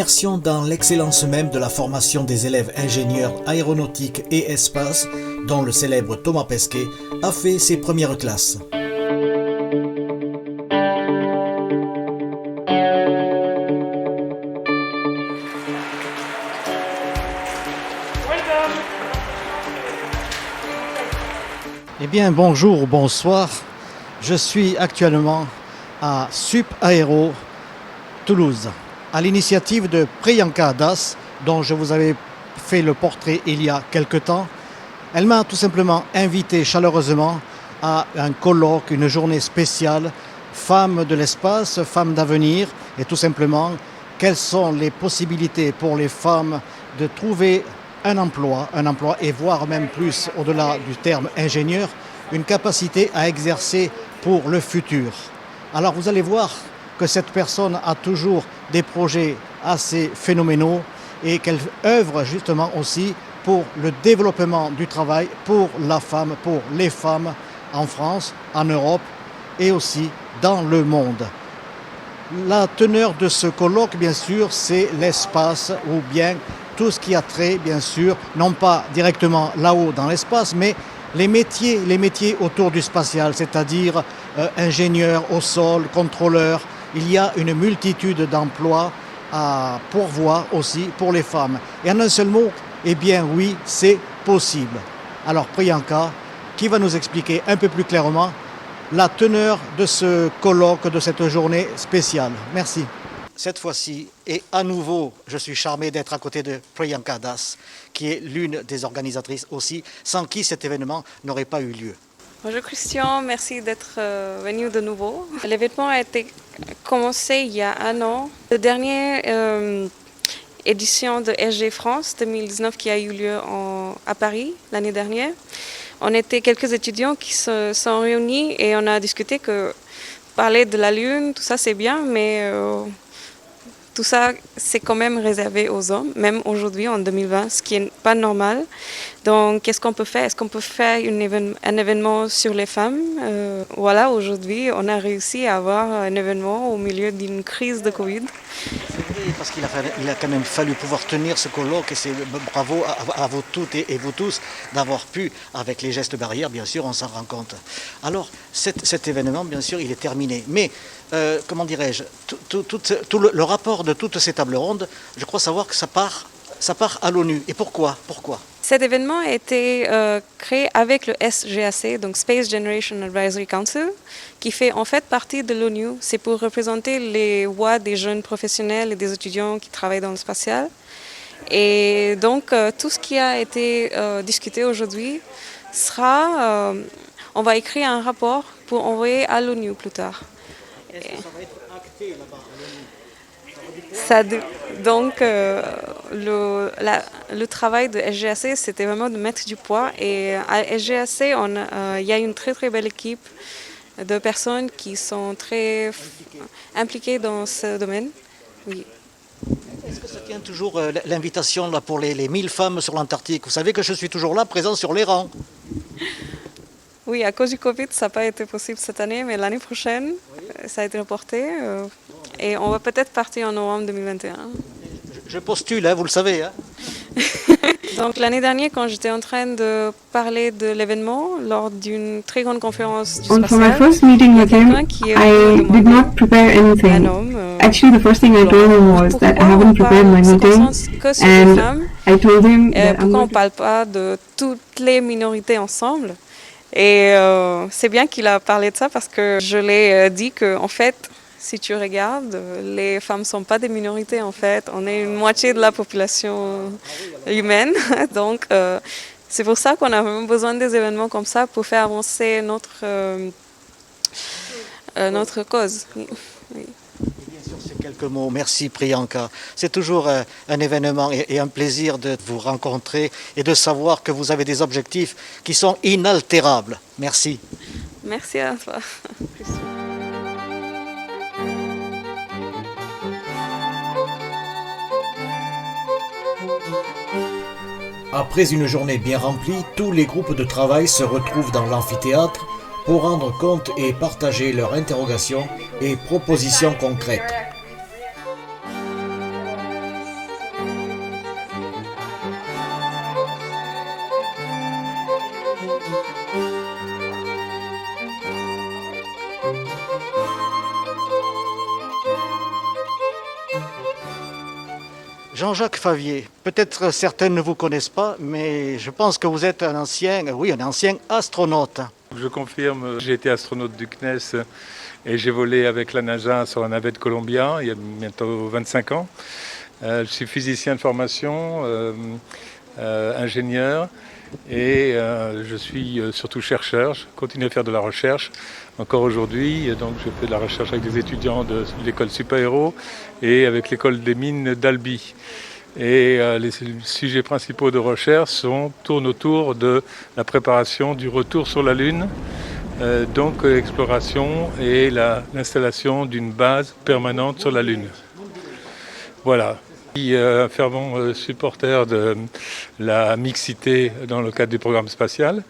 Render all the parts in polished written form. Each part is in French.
Immersion dans l'excellence même de la formation des élèves ingénieurs aéronautiques et espace, dont le célèbre Thomas Pesquet a fait ses premières classes. Eh bien, bonjour, bonsoir. Je suis actuellement à Sup Aéro Toulouse, à l'initiative de Priyanka Das, dont je vous avais fait le portrait il y a quelque temps. Elle m'a tout simplement invité chaleureusement à un colloque, une journée spéciale, femmes de l'espace, femmes d'avenir, et tout simplement, quelles sont les possibilités pour les femmes de trouver un emploi et voire même plus au-delà du terme ingénieur, une capacité à exercer pour le futur. Alors vous allez voir que cette personne a toujours des projets assez phénoménaux et qu'elle œuvre justement aussi pour le développement du travail pour la femme, pour les femmes en France, en Europe et aussi dans le monde. La teneur de ce colloque, bien sûr, c'est l'espace ou bien tout ce qui a trait, bien sûr, non pas directement là-haut dans l'espace, mais les métiers autour du spatial, c'est-à-dire ingénieur au sol, contrôleur. Il y a une multitude d'emplois à pourvoir aussi pour les femmes. Et en un seul mot, eh bien oui, c'est possible. Alors Priyanka, qui va nous expliquer un peu plus clairement la teneur de ce colloque, de cette journée spéciale. Merci. Cette fois-ci, et à nouveau, je suis charmé d'être à côté de Priyanka Das, qui est l'une des organisatrices aussi, sans qui cet événement n'aurait pas eu lieu. Bonjour Christian, merci d'être venu de nouveau. L'événement a été commencé il y a un an. La dernière édition de SG France 2019 qui a eu lieu à Paris l'année dernière. On était quelques étudiants qui se sont réunis et on a discuté que parler de la Lune, tout ça c'est bien, mais tout ça c'est quand même réservé aux hommes, même aujourd'hui en 2020, ce qui n'est pas normal. Donc qu'est-ce qu'on peut faire? Est-ce qu'on peut faire un événement sur les femmes? Voilà, aujourd'hui on a réussi à avoir un événement au milieu d'une crise de Covid. Oui, parce qu'il a quand même fallu pouvoir tenir ce colloque et c'est bravo à vous toutes et vous tous d'avoir pu, avec les gestes barrières, bien sûr, on s'en rend compte. Alors, cet événement, bien sûr, il est terminé. Mais, comment dirais-je, tout le rapport de toutes ces tables rondes, je crois savoir que ça part à l'ONU. Et pourquoi? Cet événement a été créé avec le SGAC, donc Space Generation Advisory Council, qui fait en fait partie de l'ONU. C'est pour représenter les voix des jeunes professionnels et des étudiants qui travaillent dans le spatial. Et donc tout ce qui a été discuté aujourd'hui sera, on va écrire un rapport pour envoyer à l'ONU plus tard. Est-ce que ça va être acté là-bas à l'ONU? Donc, le travail de SGAC, c'était vraiment de mettre du poids. Et à SGAC, il y a une très très belle équipe de personnes qui sont très impliquées dans ce domaine. Oui. Est-ce que ça tient toujours l'invitation là, pour les 1000 femmes sur l'Antarctique? Vous savez que je suis toujours là, présent sur les rangs. Oui, à cause du Covid, ça n'a pas été possible cette année, mais l'année prochaine, ça a été reporté. Et on va peut-être partir en novembre 2021. Je postule, hein, vous le savez. Hein. Donc l'année dernière, quand j'étais en train de parler de l'événement lors d'une très grande conférence du spatial, for my first meeting with him, I did not prepare anything. Actually, the first thing I told him was that I haven't prepared my meeting, and I told him that pourquoi on ne parle pas de toutes les minorités ensemble? Et c'est bien qu'il a parlé de ça parce que je l'ai dit qu'en fait, si tu regardes, les femmes ne sont pas des minorités en fait. On est une moitié de la population humaine. Donc c'est pour ça qu'on a vraiment besoin des événements comme ça pour faire avancer notre cause. Oui. Bien sûr, c'est quelques mots. Merci Priyanka. C'est toujours un événement et un plaisir de vous rencontrer et de savoir que vous avez des objectifs qui sont inaltérables. Merci. Merci à toi. Après une journée bien remplie, tous les groupes de travail se retrouvent dans l'amphithéâtre pour rendre compte et partager leurs interrogations et propositions concrètes. Jean-Jacques Favier, peut-être certains ne vous connaissent pas, mais je pense que vous êtes un ancien astronaute. Je confirme, j'ai été astronaute du CNES et j'ai volé avec la NASA sur la navette Columbia il y a bientôt 25 ans. Je suis physicien de formation, ingénieur et je suis surtout chercheur. Je continue à faire de la recherche encore aujourd'hui. Donc je fais de la recherche avec des étudiants de l'école Sup Aéro et avec l'école des mines d'Albi. Et les sujets principaux de recherche tournent autour de la préparation du retour sur la Lune, donc l'exploration et l'installation d'une base permanente sur la Lune. Voilà. Je suis un fervent supporter de la mixité dans le cadre du programme spatial.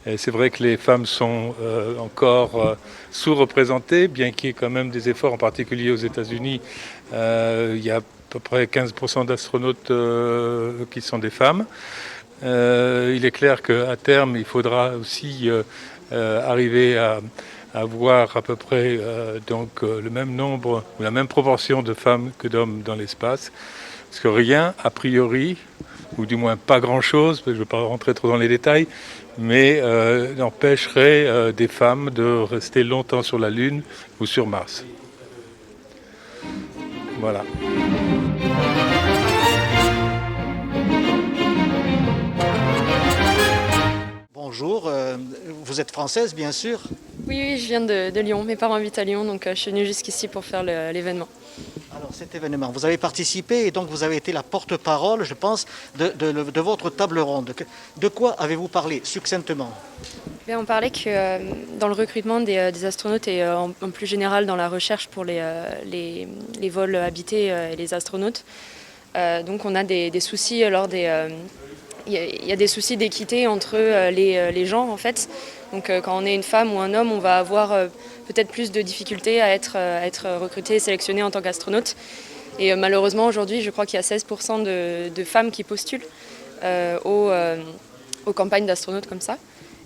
Et c'est vrai que les femmes sont encore sous-représentées, bien qu'il y ait quand même des efforts, en particulier aux États-Unis. Il y a à peu près 15% d'astronautes qui sont des femmes. Il est clair qu'à terme, il faudra aussi arriver à avoir à peu près le même nombre ou la même proportion de femmes que d'hommes dans l'espace. Parce que rien, a priori, ou du moins pas grand-chose, je ne vais pas rentrer trop dans les détails, mais n'empêcherait des femmes de rester longtemps sur la Lune ou sur Mars. Voilà. Bonjour, vous êtes française bien sûr? Oui, je viens de Lyon. Mes parents habitent à Lyon, donc je suis venue jusqu'ici pour faire l'événement. Alors cet événement, vous avez participé et donc vous avez été la porte-parole, je pense, de votre table ronde. De quoi avez-vous parlé succinctement? On parlait que dans le recrutement des astronautes et en plus général dans la recherche pour les vols habités et les astronautes, donc on a des soucis lors des... Il y a des soucis d'équité entre les genres en fait. Donc quand on est une femme ou un homme, on va avoir peut-être plus de difficultés à être recruté et sélectionné en tant qu'astronaute. Et malheureusement aujourd'hui, je crois qu'il y a 16% de femmes qui postulent aux campagnes d'astronautes comme ça.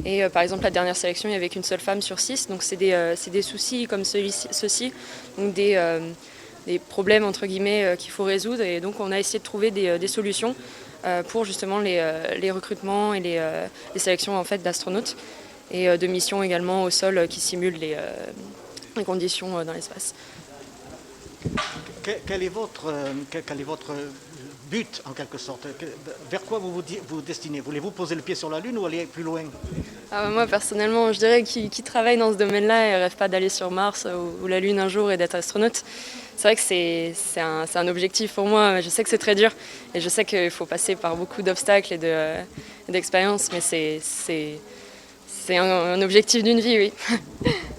Et par exemple, la dernière sélection, il n'y avait qu'une seule femme sur 6. Donc c'est des soucis comme ceux-ci, donc des problèmes entre guillemets qu'il faut résoudre. Et donc on a essayé de trouver des solutions pour justement les recrutements et les sélections en fait, d'astronautes et de missions également au sol qui simulent les conditions dans l'espace. Quel est votre but en quelque sorte? Vers quoi vous destinez? Voulez-vous poser le pied sur la Lune ou aller plus loin? Moi personnellement, je dirais qui travaille dans ce domaine-là et ne rêve pas d'aller sur Mars ou la Lune un jour et d'être astronaute. C'est vrai que c'est un objectif pour moi. Je sais que c'est très dur et je sais qu'il faut passer par beaucoup d'obstacles et d'expériences, mais c'est un objectif d'une vie, oui.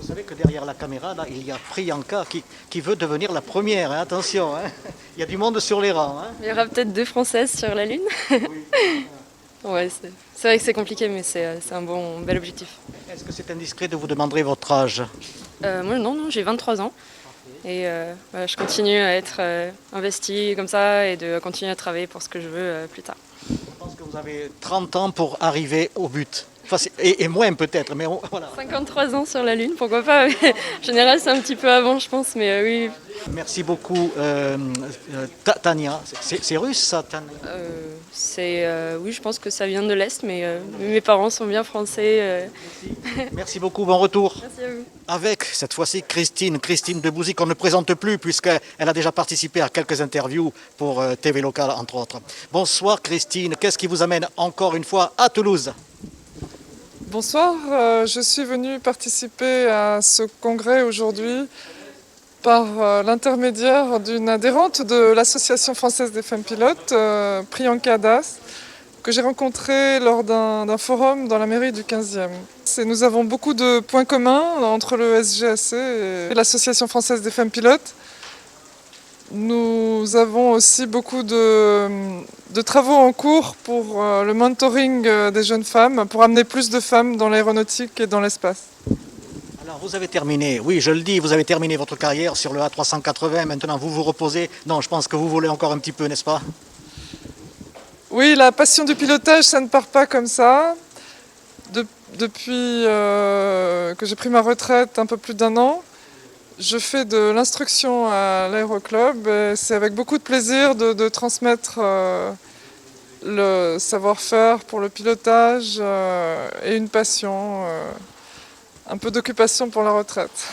Vous savez que derrière la caméra, là, il y a Priyanka qui veut devenir la première. Hein, attention, hein. Il y a du monde sur les rangs. Hein. Il y aura peut-être 2 Françaises sur la Lune. Oui. Ouais, c'est vrai que c'est compliqué, mais c'est un bel objectif. Est-ce que c'est indiscret de vous demander votre âge? Moi, non, j'ai 23 ans. Et je continue à être investie comme ça et de continuer à travailler pour ce que je veux plus tard. Je pense que vous avez 30 ans pour arriver au but. Enfin, et moins peut-être, mais voilà. 53 ans sur la Lune, pourquoi pas. En général, c'est un petit peu avant, je pense, mais oui. Merci beaucoup, Tania. C'est russe, ça, Tania? Oui, je pense que ça vient de l'Est, mais mes parents sont bien français. Merci beaucoup, bon retour. Merci à vous. Avec, cette fois-ci, Christine Debouzy, qu'on ne présente plus, puisqu'elle a déjà participé à quelques interviews pour TV Local, entre autres. Bonsoir, Christine. Qu'est-ce qui vous amène encore une fois à Toulouse? Bonsoir, je suis venue participer à ce congrès aujourd'hui par l'intermédiaire d'une adhérente de l'Association française des femmes pilotes, Priyanka Das, que j'ai rencontrée lors d'un forum dans la mairie du 15e. Nous avons beaucoup de points communs entre le SGAC et l'Association française des femmes pilotes. Nous avons aussi beaucoup de travaux en cours pour le mentoring des jeunes femmes, pour amener plus de femmes dans l'aéronautique et dans l'espace. Alors vous avez terminé, oui je le dis, vous avez terminé votre carrière sur le A380, maintenant vous vous reposez. Non, je pense que vous voulez encore un petit peu, n'est-ce pas? Oui, la passion du pilotage, ça ne part pas comme ça. Depuis que j'ai pris ma retraite un peu plus d'1 an, Je fais de l'instruction à l'aéroclub et c'est avec beaucoup de plaisir de transmettre le savoir-faire pour le pilotage et une passion, un peu d'occupation pour la retraite.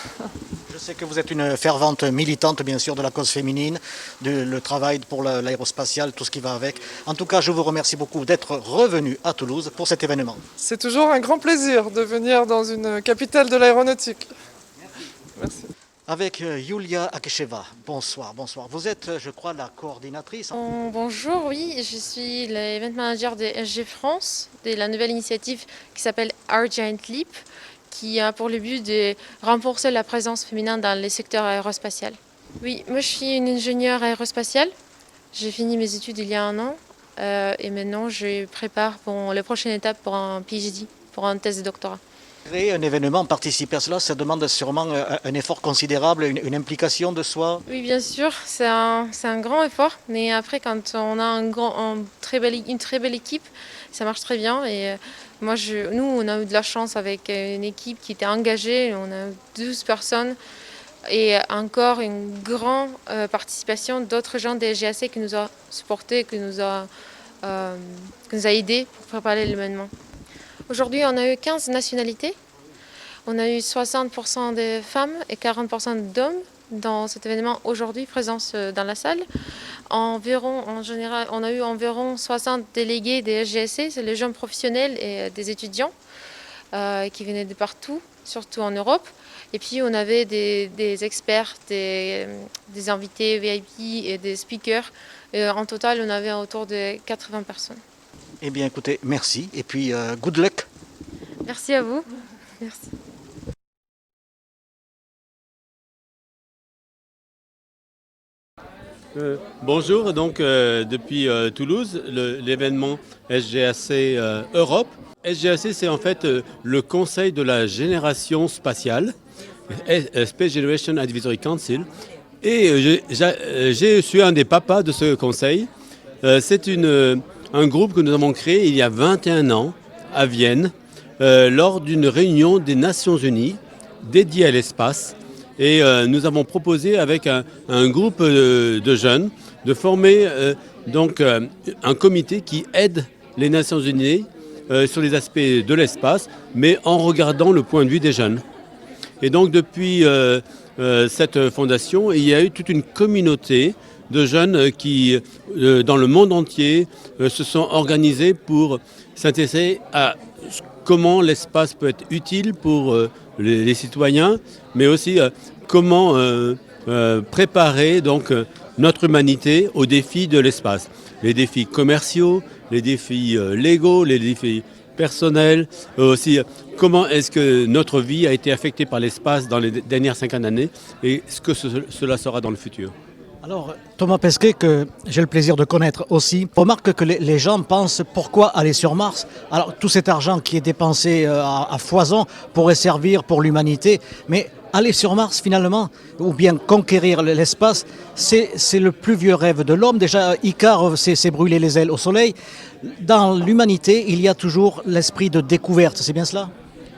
Je sais que vous êtes une fervente militante, bien sûr, de la cause féminine, le travail pour l'aérospatial, tout ce qui va avec. En tout cas, je vous remercie beaucoup d'être revenu à Toulouse pour cet événement. C'est toujours un grand plaisir de venir dans une capitale de l'aéronautique. Merci. Avec Yulia Akesheva. Bonsoir, bonsoir. Vous êtes, je crois, la coordinatrice. Bonjour, oui, je suis l'event manager de SG France, de la nouvelle initiative qui s'appelle Our Giant Leap, qui a pour le but de renforcer la présence féminine dans les secteurs aérospatial. Oui, moi je suis une ingénieure aérospatiale. J'ai fini mes études il y a un an et maintenant je prépare pour la prochaine étape pour un PhD, pour une thèse de doctorat. Créer un événement, participer à cela, ça demande sûrement un effort considérable, une implication de soi. Oui, bien sûr, c'est un grand effort, mais après quand on a une très belle équipe, ça marche très bien. Et nous, on a eu de la chance avec une équipe qui était engagée, on a 12 personnes et encore une grande participation d'autres gens des GAC qui nous ont supportés, qui nous a aidés pour préparer l'événement. Aujourd'hui, on a eu 15 nationalités. On a eu 60% de femmes et 40% d'hommes dans cet événement aujourd'hui, présence dans la salle. En général, on a eu environ 60 délégués des SGSC, c'est les jeunes professionnels et des étudiants qui venaient de partout, surtout en Europe. Et puis, on avait des experts, des invités VIP et des speakers. Et en total, on avait autour de 80 personnes. Eh bien, écoutez, merci. Et puis, good luck. Merci à vous. Merci. Bonjour, donc depuis Toulouse, l'événement SGAC Europe. SGAC, c'est en fait le conseil de la génération spatiale, Space Generation Advisory Council. Et je suis un des papas de ce conseil. C'est un groupe que nous avons créé il y a 21 ans à Vienne, lors d'une réunion des Nations Unies dédiée à l'espace. Et nous avons proposé avec un groupe de jeunes de former un comité qui aide les Nations Unies sur les aspects de l'espace, mais en regardant le point de vue des jeunes. Et donc depuis cette fondation, il y a eu toute une communauté de jeunes qui, dans le monde entier, se sont organisés pour s'intéresser à comment l'espace peut être utile pour les citoyens, mais aussi comment préparer donc, notre humanité aux défis de l'espace. Les défis commerciaux, les défis légaux, les défis personnels, aussi comment est-ce que notre vie a été affectée par l'espace dans les dernières 50 années et ce que cela sera dans le futur. Alors, Thomas Pesquet, que j'ai le plaisir de connaître aussi, remarque que les gens pensent pourquoi aller sur Mars. Alors, tout cet argent qui est dépensé à foison pourrait servir pour l'humanité, mais aller sur Mars finalement, ou bien conquérir l'espace, c'est le plus vieux rêve de l'homme. Déjà, Icare s'est brûlé les ailes au soleil. Dans l'humanité, il y a toujours l'esprit de découverte, c'est bien cela ?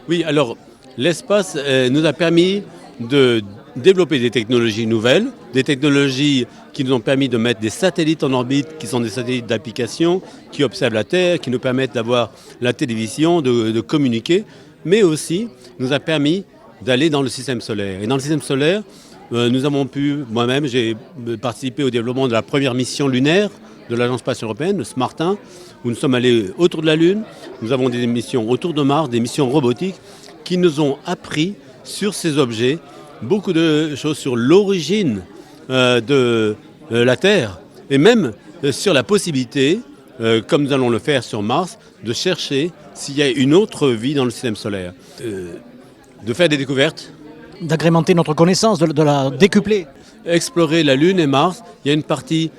Oui, alors, l'espace nous a permis de développer des technologies nouvelles, des technologies qui nous ont permis de mettre des satellites en orbite, qui sont des satellites d'application, qui observent la Terre, qui nous permettent d'avoir la télévision, de communiquer, mais aussi nous a permis d'aller dans le système solaire. Et dans le système solaire, nous avons pu, moi-même, j'ai participé au développement de la première mission lunaire de l'Agence spatiale européenne, le SMART-1, où nous sommes allés autour de la Lune. Nous avons des missions autour de Mars, des missions robotiques, qui nous ont appris sur ces objets beaucoup de choses sur l'origine de la Terre et même sur la possibilité, comme nous allons le faire sur Mars, de chercher s'il y a une autre vie dans le système solaire, de faire des découvertes. D'agrémenter notre connaissance, de la décupler. Explorer la Lune et Mars, il y a une partie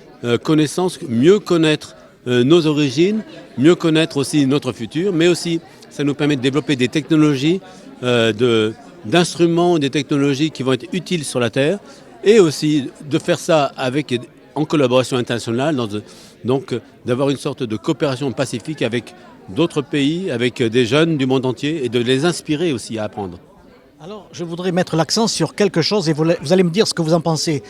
connaissance, mieux connaître nos origines, mieux connaître aussi notre futur, mais aussi ça nous permet de développer des technologies d'instruments, des technologies qui vont être utiles sur la Terre, et aussi de faire ça en collaboration internationale, donc d'avoir une sorte de coopération pacifique avec d'autres pays, avec des jeunes du monde entier, et de les inspirer aussi à apprendre. Alors, je voudrais mettre l'accent sur quelque chose et vous allez me dire ce que vous en pensez.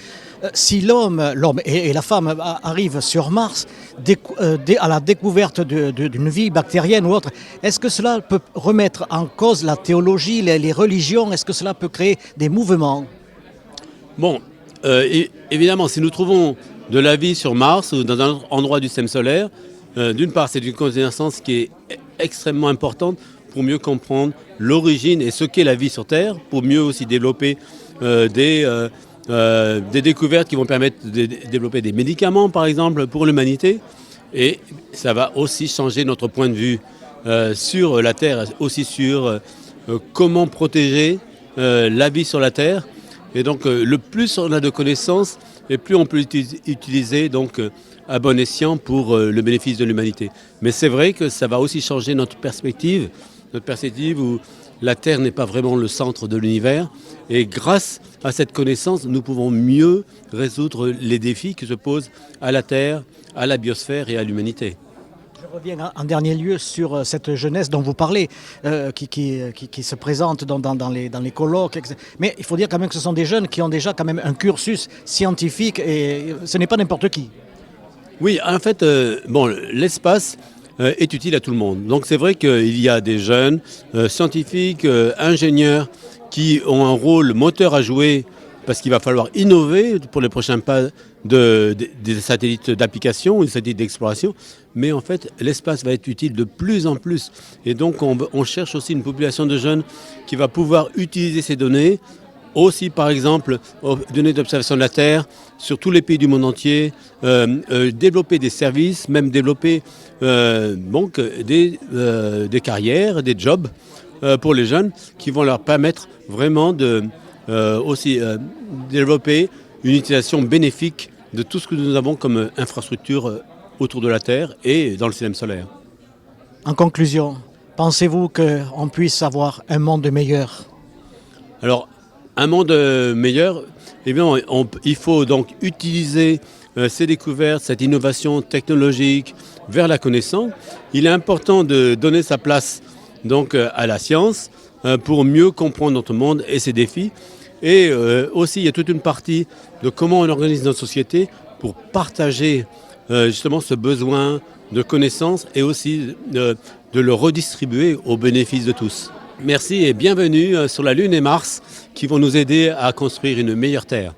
Si l'homme et la femme arrivent sur Mars à la découverte d'une vie bactérienne ou autre, est-ce que cela peut remettre en cause la théologie, les religions? Est-ce que cela peut créer des mouvements? Bon, évidemment, si nous trouvons de la vie sur Mars ou dans un autre endroit du système solaire, d'une part, c'est une connaissance qui est extrêmement importante pour mieux comprendre l'origine et ce qu'est la vie sur Terre, pour mieux aussi développer des découvertes qui vont permettre de développer des médicaments, par exemple, pour l'humanité. Et ça va aussi changer notre point de vue sur la Terre, aussi sur comment protéger la vie sur la Terre. Et donc, le plus on a de connaissances, et plus on peut utiliser donc, à bon escient pour le bénéfice de l'humanité. Mais c'est vrai que ça va aussi changer notre perspective où la Terre n'est pas vraiment le centre de l'univers. Et grâce à cette connaissance, nous pouvons mieux résoudre les défis qui se posent à la Terre, à la biosphère et à l'humanité. Je reviens en dernier lieu sur cette jeunesse dont vous parlez, qui se présente dans les colloques, etc. Mais il faut dire quand même que ce sont des jeunes qui ont déjà quand même un cursus scientifique et ce n'est pas n'importe qui. Oui, en fait, l'espace est utile à tout le monde. Donc c'est vrai qu'il y a des jeunes scientifiques, ingénieurs qui ont un rôle moteur à jouer parce qu'il va falloir innover pour les prochains pas des satellites d'application ou des satellites d'exploration. Mais en fait, l'espace va être utile de plus en plus. Et donc on cherche aussi une population de jeunes qui va pouvoir utiliser ces données aussi, par exemple, données d'observation de la Terre sur tous les pays du monde entier, développer des services, même développer des carrières, des jobs pour les jeunes qui vont leur permettre vraiment de aussi développer une utilisation bénéfique de tout ce que nous avons comme infrastructure autour de la Terre et dans le système solaire. En conclusion, pensez-vous qu'on puisse avoir un monde meilleur? Alors, un monde meilleur, eh bien, il faut donc utiliser ces découvertes, cette innovation technologique vers la connaissance. Il est important de donner sa place donc, à la science pour mieux comprendre notre monde et ses défis. Et aussi, il y a toute une partie de comment on organise notre société pour partager justement ce besoin de connaissance et aussi de le redistribuer au bénéfice de tous. Merci et bienvenue sur la Lune et Mars qui vont nous aider à construire une meilleure Terre.